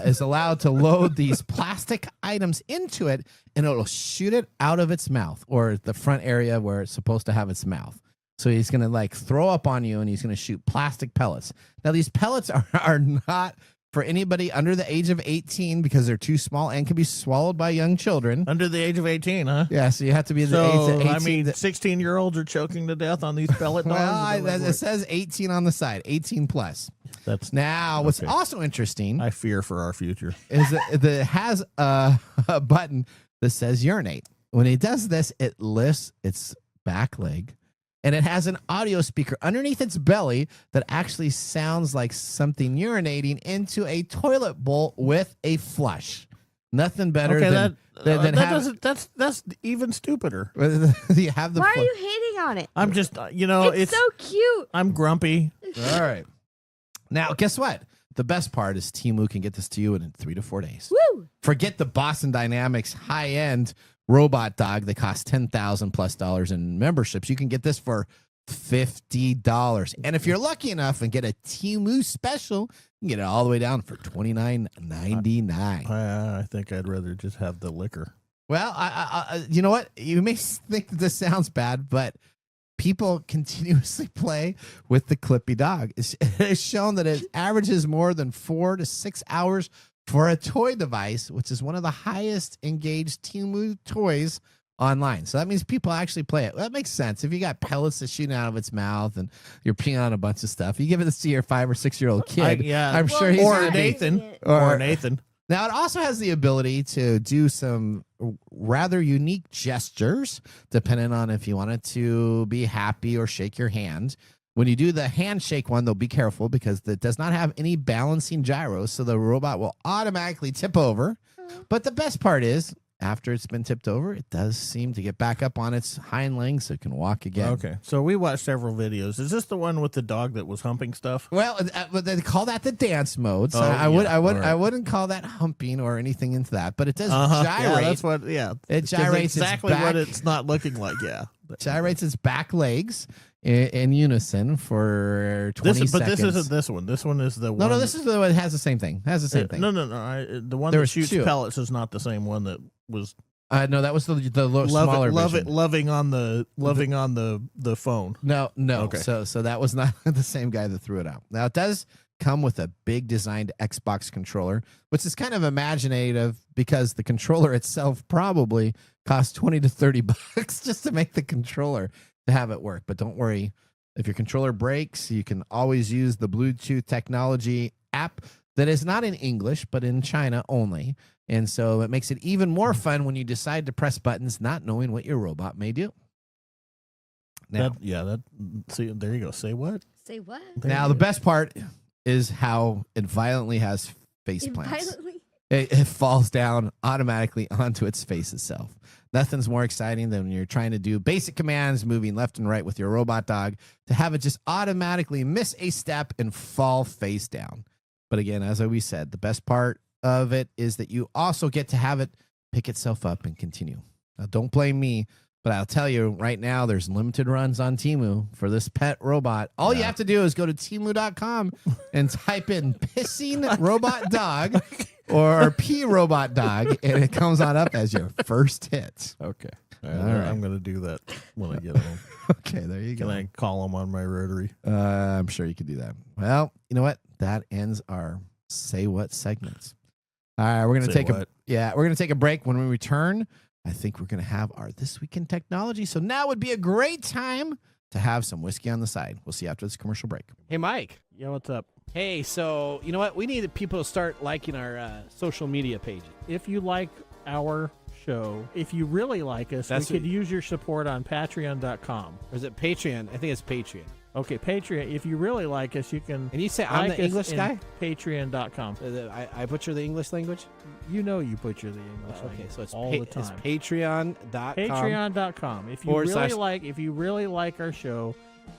is allowed to load these plastic items into it, and it'll shoot it out of its mouth, or the front area where it's supposed to have its mouth. So he's going to throw up on you, and he's going to shoot plastic pellets. Now, these pellets are not for anybody under the age of 18 because they're too small and can be swallowed by young children. Under the age of 18, huh? Yeah, so you have to be the age of 18. I mean, 16-year-olds are choking to death on these pellet dogs. Well, it says 18 on the side, 18 plus. That's now what's also interesting. I fear for our future. Is that it has a button that says urinate. When it does this, it lifts its back leg, and it has an audio speaker underneath its belly that actually sounds like something urinating into a toilet bowl with a flush. Nothing better than that's even stupider. You have the. Why are you hating on it? I'm just it's so cute. I'm grumpy. All right. Now, guess what? The best part is Temu can get this to you in 3 to 4 days. Woo! Forget the Boston Dynamics high-end robot dog that costs $10,000+ in memberships. You can get this for $50. And if you're lucky enough and get a Temu special, you can get it all the way down for $29.99. I think I'd rather just have the liquor. Well, I you know what? You may think that this sounds bad, but people continuously play with the Clippy dog. It's shown that it averages more than 4 to 6 hours for a toy device, which is one of the highest engaged Temu toys online. So that means people actually play it. Well, that makes sense. If you got pellets that shooting out of its mouth and you're peeing on a bunch of stuff, you give it to your 5 or 6 year old kid. I'm sure he's or happy. Nathan. Or Nathan. Now, it also has the ability to do some rather unique gestures, depending on if you want it to be happy or shake your hand. When you do the handshake one, though, be careful because it does not have any balancing gyros, so the robot will automatically tip over. But the best part is, after it's been tipped over, it does seem to get back up on its hind legs so it can walk again. Okay, so we watched several videos. Is this the one with the dog that was humping stuff? Well, they call that the dance mode. So I wouldn't call that humping or anything into that, but it does gyrate. Yeah, that's what. Yeah, it gyrates exactly its back, what it's not looking like. Yeah, gyrates its back legs in unison for 20 seconds. But this isn't this one. This one is the one. No, this is the one that has the same thing. Has the same thing. No. The one that shoots pellets is not the same one that was. No, that was the smaller version. Loving on the phone. No. Okay. So that was not the same guy that threw it out. Now it does come with a big designed Xbox controller, which is kind of imaginative because the controller itself probably costs $20 to $30 just to make the controller to have it work. But don't worry, if your controller breaks, you can always use the Bluetooth technology app that is not in English but in China only. And so it makes it even more fun when you decide to press buttons not knowing what your robot may do. Now, see, there you go. Say what? Say what? Now, the best part is how it violently has face plants. It falls down automatically onto its face itself. Nothing's more exciting than when you're trying to do basic commands, moving left and right with your robot dog, to have it just automatically miss a step and fall face down. But again, as we said, the best part of it is that you also get to have it pick itself up and continue. Now, don't blame me, but I'll tell you right now, there's limited runs on Temu for this pet robot. All you have to do is go to Temu.com and type in pissing robot dog or pee robot dog, and it comes on up as your first hit. Okay. All right. I'm going to do that when I get home. Okay, there you go. Can I call them on my rotary? I'm sure you can do that. Well, you know what? That ends our Say What segments. All right, we're going to take a break. When we return, I think we're going to have our This Week in Technology. So now would be a great time to have some whiskey on the side. We'll see you after this commercial break. Hey, Mike. Yeah, what's up? Hey, so you know what? We need people to start liking our social media pages. If you like our show, if you really like us, we could use your support on Patreon.com. Or is it Patreon? I think it's Patreon. Okay, Patreon. If you really like us, you can. And you say I'm like the us English in guy? Patreon.com. I butcher the English language? You know you butcher the English Okay, language so it's all the it's time. patreon.com. Patreon.com. If you really like our show,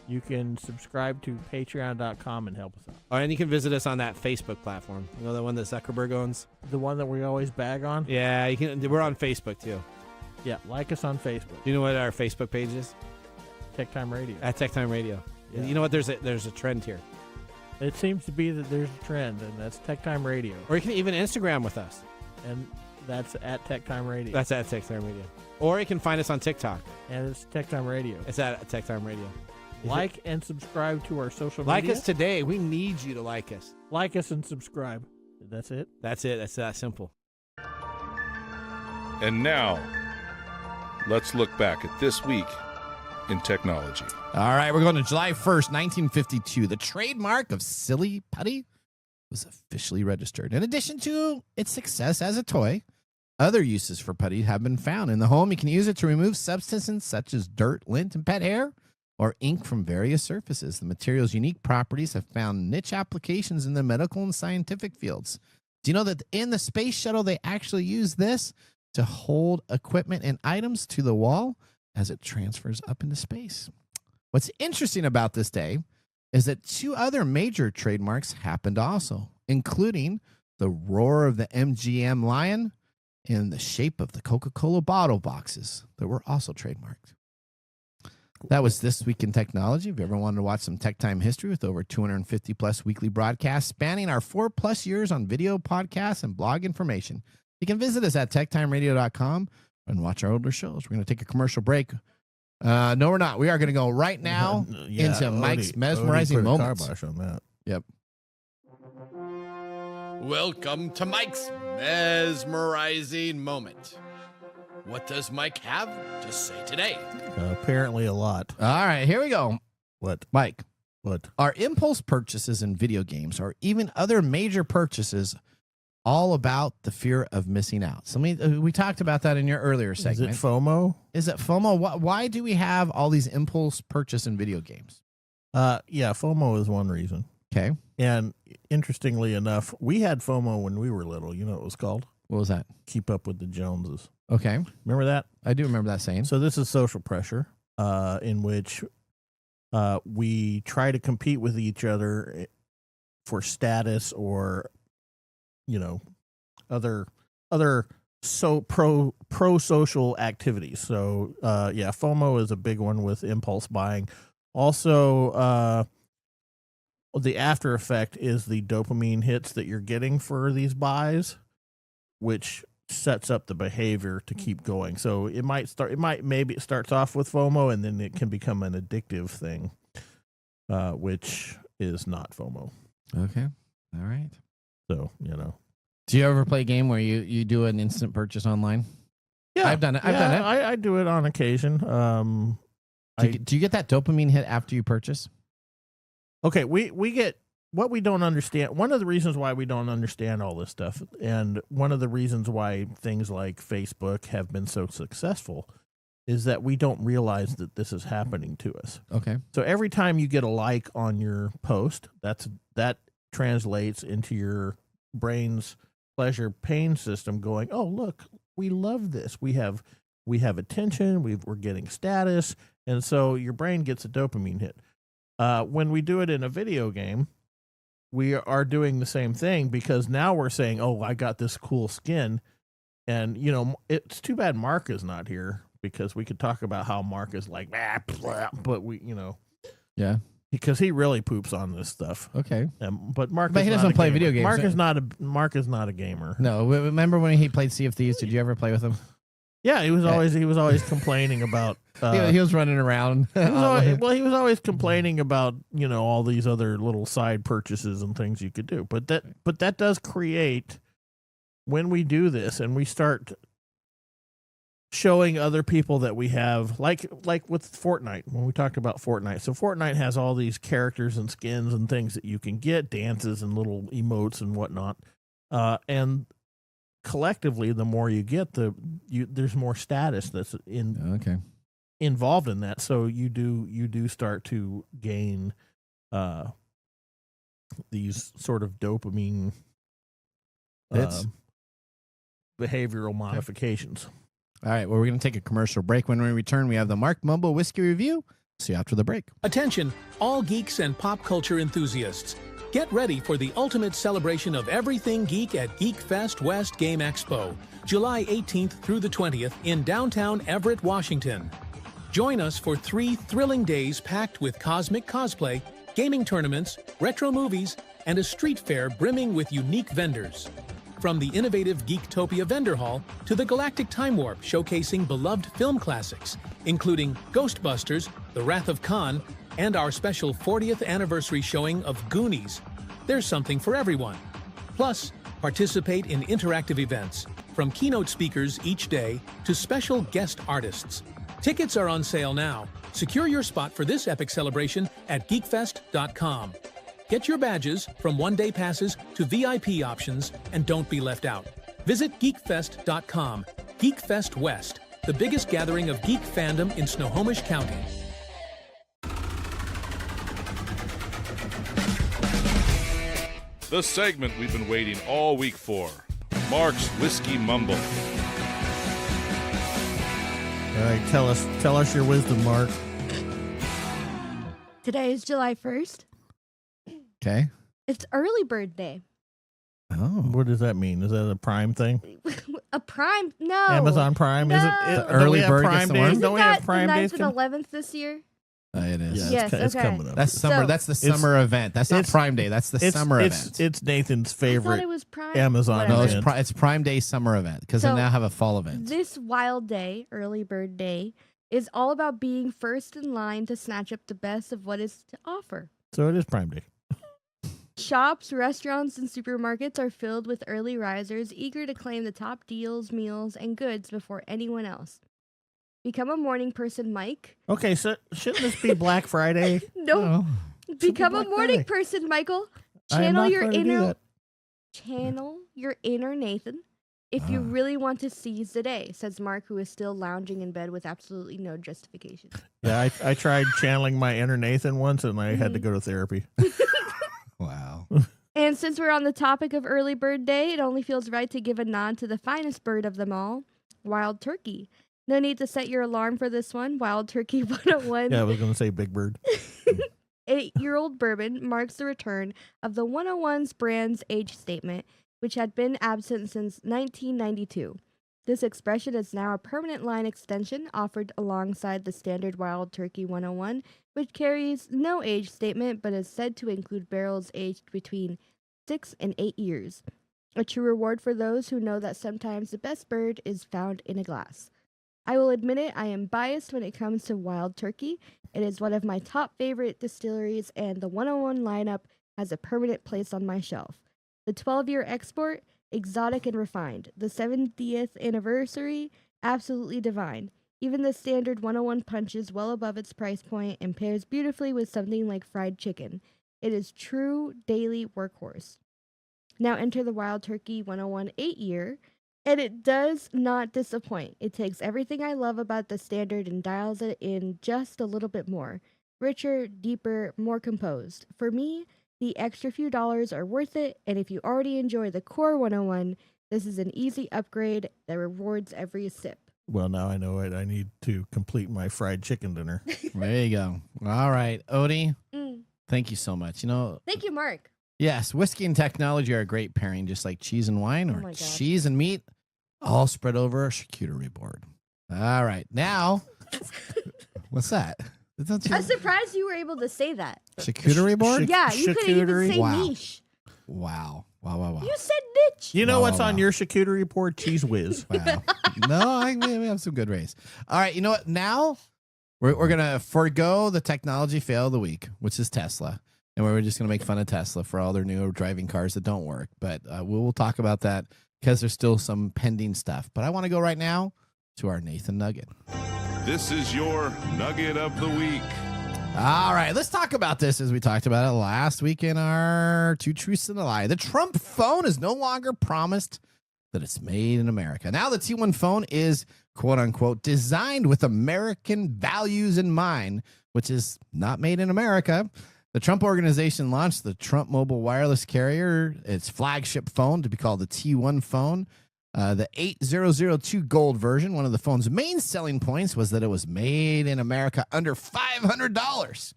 you can subscribe to Patreon.com and help us out. Oh, and you can visit us on that Facebook platform. You know, the one that Zuckerberg owns? The one that we always bag on? Yeah, you can. We're on Facebook, too. Yeah, like us on Facebook. Do you know what our Facebook page is? TechTime Radio. At TechTime Radio. Yeah. You know what? There's a trend here. It seems to be that there's a trend, and that's TechTime Radio. Or you can even Instagram with us. And that's at TechTime Radio. That's at TechTime Radio. Or you can find us on TikTok. And it's TechTime Radio. It's at TechTime Radio. Like and subscribe to our social Like media. us today. We need you to like us. Like us and subscribe. That's it? That's it. That's that simple. And now, let's look back at this week in technology. All right, we're going to July 1st, 1952. The trademark of Silly Putty was officially registered. In addition to its success as a toy, other uses for putty have been found. In the home, you can use it to remove substances such as dirt, lint, and pet hair, or ink from various surfaces. The material's unique properties have found niche applications in the medical and scientific fields. Do you know that in the space shuttle, they actually use this to hold equipment and items to the wall as it transfers up into space? What's interesting about this day is that two other major trademarks happened also, including the roar of the MGM lion and the shape of the Coca-Cola bottle boxes that were also trademarked. That was This Week in Technology. If you ever wanted to watch some Tech Time history with over 250 plus weekly broadcasts spanning our 4+ years on video, podcasts, and blog information, you can visit us at techtimeradio.com and watch our older shows. We're going to take a commercial break. No, we're not. We are going to go right now into Mike's mesmerizing moments. Car on that. Yep. Welcome to Mike's mesmerizing moment. What does Mike have to say today? Apparently a lot. All right, here we go. What? Mike, What? are impulse purchases in video games or even other major purchases all about the fear of missing out? So we talked about that in your earlier segment. Is it FOMO? Is it FOMO? Why do we have all these impulse purchase in video games? Yeah, FOMO is one reason. Okay. And interestingly enough, we had FOMO when we were little. You know what it was called? What was that? Keep up with the Joneses. Okay. Remember that? I do remember that saying. So this is social pressure, in which we try to compete with each other for status or, other pro social activities. So yeah, FOMO is a big one with impulse buying. Also, the after effect is the dopamine hits that you're getting for these buys, which sets up the behavior to keep going. So maybe it starts off with FOMO and then it can become an addictive thing, which is not FOMO. Okay. All right. So, Do you ever play a game where you do an instant purchase online? yeah, I've done it. I've done it. I do it on occasion. Do you get that dopamine hit after you purchase? Okay, we get what we don't understand. One of the reasons why we don't understand all this stuff, and one of the reasons why things like Facebook have been so successful, is that we don't realize that this is happening to us. Okay. So every time you get a like on your post, that translates into your brain's pleasure pain system going, oh, look, we love this. We have attention. We're getting status. And so your brain gets a dopamine hit. When we do it in a video game, we are doing the same thing because now we're saying, oh, I got this cool skin. And, it's too bad Mark is not here because we could talk about how Mark is like, but we, Yeah. because he really poops on this stuff. Okay. But Mark, But he doesn't play video games. Mark is not a gamer. No. Remember when he played Sea of Thieves? Did you ever play with him? Yeah, he was always complaining about. He was running around. He was always complaining about all these other little side purchases and things you could do. But that does create, when we do this and we start showing other people that we have, like with Fortnite, when we talked about Fortnite. So Fortnite has all these characters and skins and things that you can get, dances and little emotes and whatnot, and collectively, the more you get, there's more status that's in. Okay. involved in that. So you do start to gain these sort of dopamine behavioral modifications. All right, well, we're going to take a commercial break. When we return, we have the Mark Mumbo Whiskey Review. See you after the break. Attention, all geeks and pop culture enthusiasts. Get ready for the ultimate celebration of everything geek at Geek Fest West Game Expo, July 18th through the 20th in downtown Everett, Washington. Join us for 3 thrilling days packed with cosmic cosplay, gaming tournaments, retro movies, and a street fair brimming with unique vendors. From the innovative Geektopia Vendor Hall to the Galactic Time Warp showcasing beloved film classics, including Ghostbusters, The Wrath of Khan, and our special 40th anniversary showing of Goonies. There's something for everyone. Plus, participate in interactive events, from keynote speakers each day to special guest artists. Tickets are on sale now. Secure your spot for this epic celebration at geekfest.com. Get your badges from one-day passes to VIP options and don't be left out. Visit geekfest.com. Geekfest West, the biggest gathering of geek fandom in Snohomish County. The segment we've been waiting all week for. Mark's Whiskey Mumble. All right, tell us your wisdom, Mark. Today is July 1st. Okay. It's early bird day. Oh. What does that mean? Is that a Prime thing? A Prime? No. Amazon Prime? No. Is it The don't we early have bird Prime gets the days? worm? Isn't Don't we have that Prime the days? 9th and 11th this year? It is. Yeah, Yes, it's okay. coming up. That's summer. So- That's the summer event. That's not it's- Prime Day. That's the summer event. It's Nathan's I thought favorite it was Prime. Amazon No, Whatever. event. it's Prime Day summer event because they So, now have a fall event. This wild day, early bird day, is all about being first in line to snatch up the best of what is to offer. So it is Prime Day. Shops, restaurants, and supermarkets are filled with early risers eager to claim the top deals, meals, and goods before anyone else. Become a morning person, Mike. Okay, so shouldn't this be Black Friday? No, Oh. become a Black morning Friday. person, Michael. I am Channel not your going to do inner that. channel your inner Nathan if you Ah. really want to seize the day, says Mark, who is still lounging in bed with absolutely no justification. Yeah, I tried channeling my inner Nathan once, and I had to Mhm. go to therapy. Wow. And since we're on the topic of early bird day, it only feels right to give a nod to the finest bird of them all, wild turkey. No need to set your alarm for this one. Wild Turkey 101. Yeah, I was going to say Big Bird. 8-year-old bourbon marks the return of the 101's brand's age statement, which had been absent since 1992. This expression is now a permanent line extension offered alongside the standard Wild Turkey 101, which carries no age statement but is said to include barrels aged between 6 and 8 years. A true reward for those who know that sometimes the best bird is found in a glass. I will admit it, I am biased when it comes to Wild Turkey. It is one of my top favorite distilleries, and the 101 lineup has a permanent place on my shelf. The 12-year export, exotic and refined. The 70th anniversary, absolutely divine. Even the standard 101 punches well above its price point and pairs beautifully with something like fried chicken. It is true daily workhorse. Now enter the Wild Turkey 101 8-year, and it does not disappoint. It takes everything I love about the standard and dials it in just a little bit more. Richer, deeper, more composed. For me, the extra few dollars are worth it, and if you already enjoy the core 101, this is an easy upgrade that rewards every sip. Well, now I know it. I need to complete my fried chicken dinner. There you go. All right, Odie, Mm. thank you so much. You know, Thank you, Mark. yes, whiskey and technology are a great pairing, just like cheese and wine Oh or my gosh. cheese and meat, all spread over a charcuterie board. All right, now, what's that? Don't you- I'm surprised you were able to say that. charcuterie board? Yeah, you couldn't even charcuterie? say Wow. niche. Wow. Wow. You said niche. You know Wow, what's wow, on wow. your charcuterie board? Cheese whiz. Wow. No, we have some good rays. All right, you know what? Now we're going to forego the technology fail of the week, which is Tesla. And we're just going to make fun of Tesla for all their new driving cars that don't work. But we'll talk about that because there's still some pending stuff. But I want to go right now to our Nathan Nugget. This is your Nugget of the Week. All right, let's talk about this as we talked about it last week in our Two Truths and a Lie. The Trump phone is no longer promised that it's made in America. Now the T1 phone is, quote unquote, designed with American values in mind, which is not made in America. The Trump organization launched the Trump Mobile Wireless Carrier, its flagship phone, to be called the T1 phone. The 8002 Gold version, one of the phone's main selling points was that it was made in America under $500.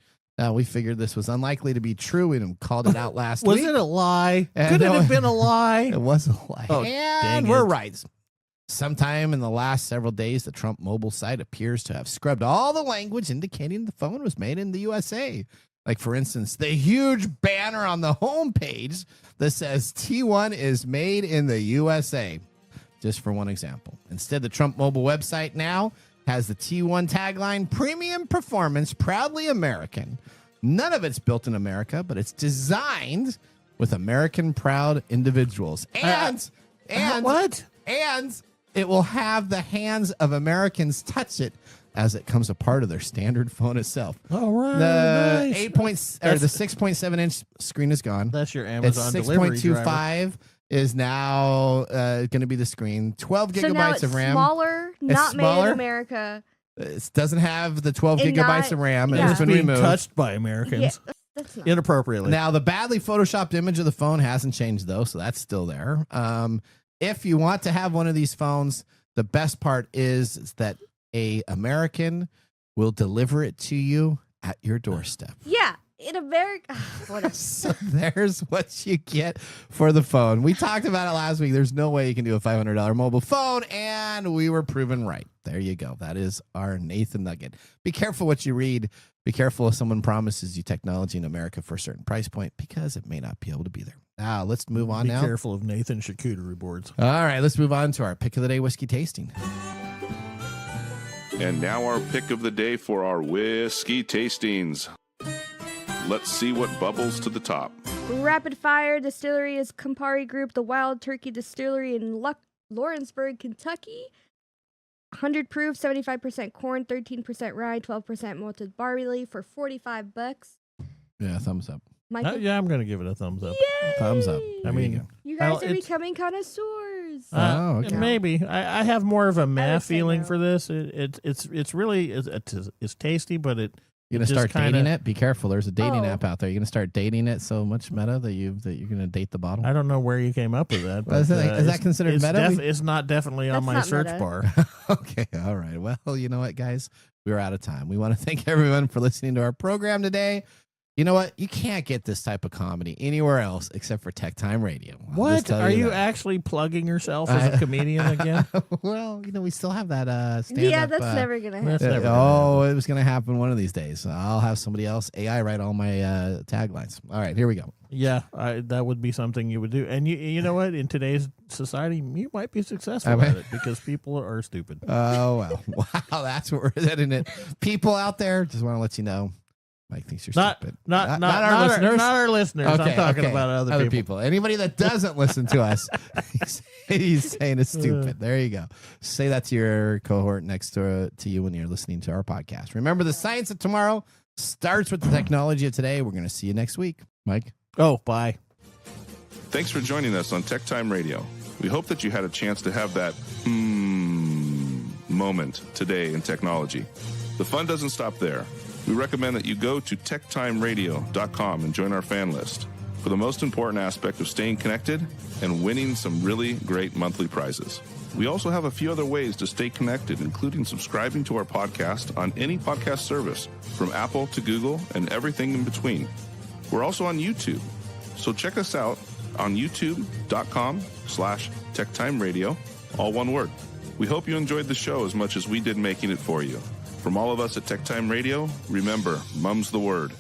We figured this was unlikely to be true and called it out last week. Was it a lie? And Could it have been a lie? It was a lie. Oh, and dang we're it. right. Sometime in the last several days, the Trump mobile site appears to have scrubbed all the language indicating the phone was made in the USA. Like, for instance, the huge banner on the homepage that says T1 is made in the USA. Just for one example. Instead, the Trump mobile website now has the T1 tagline, premium performance, proudly American. None of it's built in America, but it's designed with American proud individuals. And what? And it will have the hands of Americans touch it as it comes a part of their standard phone itself. All right. The nice. the 6.7 inch screen is gone. That's your Amazon It's delivery 6.25 is now going to be the screen. 12 So now gigabytes it's of RAM. smaller, not made smaller. in America. It doesn't have the 12 And gigabytes not- of RAM. yeah. It's It's been being removed. touched by Americans That's not. inappropriately. Now, the badly photoshopped image of the phone hasn't changed, though, so that's still there. If you want to have one of these phones, the best part is that a American will deliver it to you at your doorstep. Yeah, in America. Whatever. So there's what you get for the phone. We talked about it last week. There's no way you can do a $500 mobile phone, and we were proven right. There you go. That is our Nathan Nugget. Be careful what you read. Be careful if someone promises you technology in America for a certain price point, because it may not be able to be there. Now, let's move on Be now. careful of Nathan charcuterie boards. All right, let's move on to our pick of the day whiskey tasting. And now our pick of the day for our whiskey tastings. Let's see what bubbles to the top. Rapid Fire Distillery is Campari Group, the Wild Turkey Distillery in Lawrenceburg, Kentucky. 100 proof, 75% corn, 13% rye, 12% malted barley for $45. Yeah, thumbs up. Michael? Yeah, I'm going to give it a thumbs up. Yay! Thumbs up. I There mean, you go. You guys Well, are it's- becoming connoisseurs. Oh, okay. Maybe I have more of a meh would say feeling no. for this. It's really it's tasty, but You're gonna just start dating kinda- it. Be careful. There's a dating Oh. app out there. You're gonna start dating it so much meta that you're gonna date the bottle. I don't know where you came up with that. Well, is But, that- is that considered it's meta? it's not definitely on That's my not search meta. bar. Okay. All right. Well, you know what, guys? We're out of time. We want to thank everyone for listening to our program today. You know what? You can't get this type of comedy anywhere else except for TechTime Radio. I'll just What? tell Are you that. actually plugging yourself as a comedian again? Well, we still have that stand-up. Yeah, that's never going to happen. That's never gonna Oh, it was going to happen one of these days. I'll have somebody else AI write all my taglines. All right, here we go. Yeah, that would be something you would do. And you know what? In today's society, you might be successful I mean- at it because people are stupid. Oh, well. Wow, that's what we're heading it. People out there, just want to let you know, Mike thinks you're stupid. Not our listeners. Not our listeners. I'm talking about other people. Anybody that doesn't listen to us, he's saying it's stupid. There you go. Say that to your cohort next to you when you're listening to our podcast. Remember, the science of tomorrow starts with the technology of today. We're going to see you next week. Mike? Oh, bye. Thanks for joining us on TechTime Radio. We hope that you had a chance to have that moment today in technology. The fun doesn't stop there. We recommend that you go to techtimeradio.com and join our fan list for the most important aspect of staying connected and winning some really great monthly prizes. We also have a few other ways to stay connected, including subscribing to our podcast on any podcast service, from Apple to Google and everything in between. We're also on YouTube, so check us out on youtube.com/techtimeradio, all one word. We hope you enjoyed the show as much as we did making it for you. From all of us at TechTime Radio, remember, mum's the word.